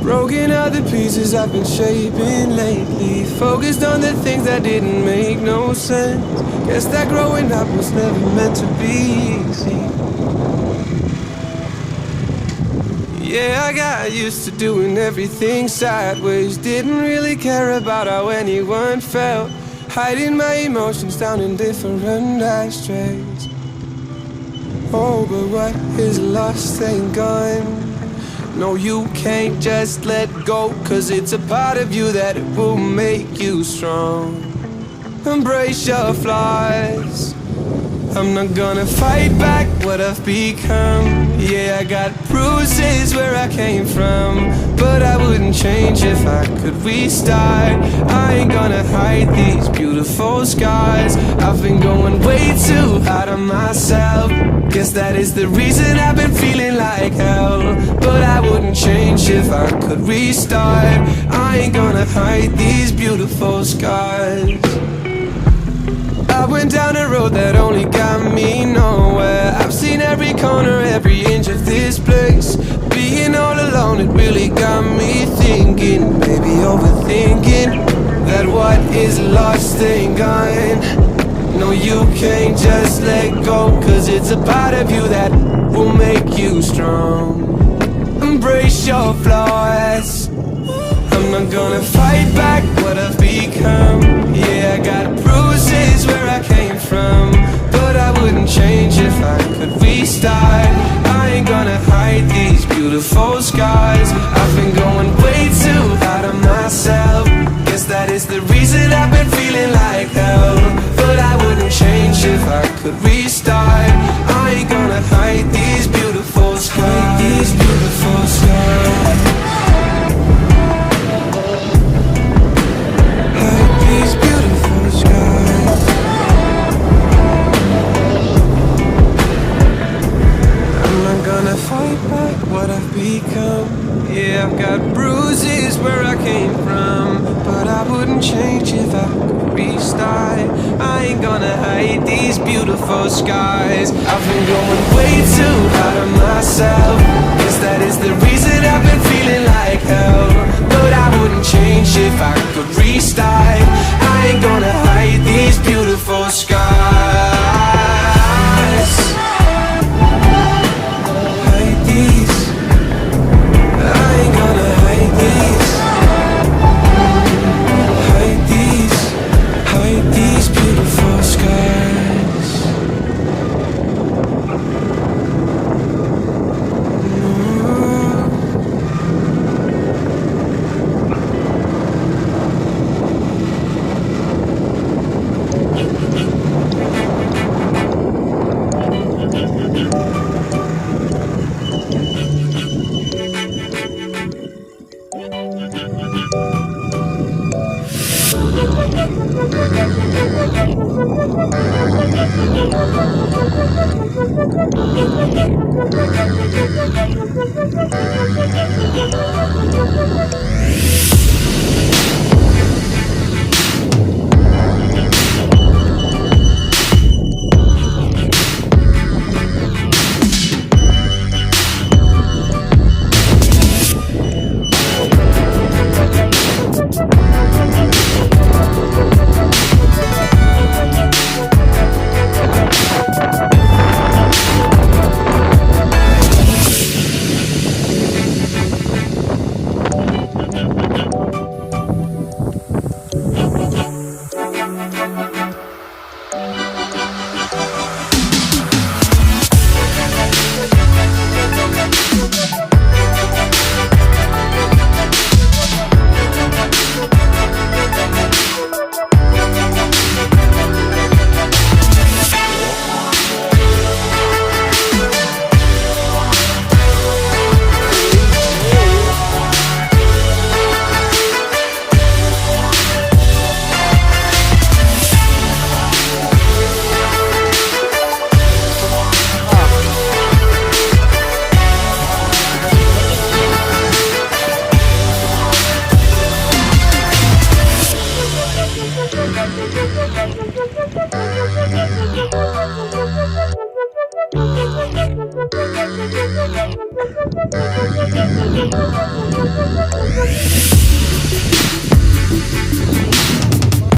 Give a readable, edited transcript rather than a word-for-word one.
Broken out the pieces I've been shaping lately. Focused on the things that didn't make no sense. Guess that growing up was never meant to be easy. Yeah, I got used to doing everything sideways. Didn't really care about how anyone felt. Hiding my emotions down in different ashtrays. Oh, but what is lost ain't gone. No, you can't just let go, 'cause it's a part of you that it will make you strong. Embrace your flaws. I'm not gonna fight back what I've become. Yeah, I got bruises where I came from, but I wouldn't change if I could restart. I ain't gonna hide these beautiful scars. I've been going way too hard on myself. Guess that is the reason I've been feeling like hell. But I wouldn't change if I could restart. I ain't gonna hide these beautiful scars. I went down a road that only got me nowhere. I've seen every corner, every inch of this place. Being all alone, it really got me thinking, maybe overthinking, that what is lost ain't gone. No, you can't just let go, 'cause it's a part of you that will make you strong. Embrace your flaws. I'm not gonna fight back what I've become. Yeah, I got bruises where I came from, but I wouldn't change if I could restart. I ain't gonna hide these beautiful scars. I've been going way too hard on myself. Guess that is the reason I've been feeling like hell. But I wouldn't change if I could restart. I ain't gonna hide these beautiful scars. These beautiful scars. Fight back what I've become. Yeah, I've got bruises where I came from, but I wouldn't change if I could restart. I ain't gonna hide these beautiful skies. I've been going way too hard on myself. Guess that is the reason I've been feeling like hell. But I wouldn't change if I could restart. I ain't gonna hide these beautiful skies.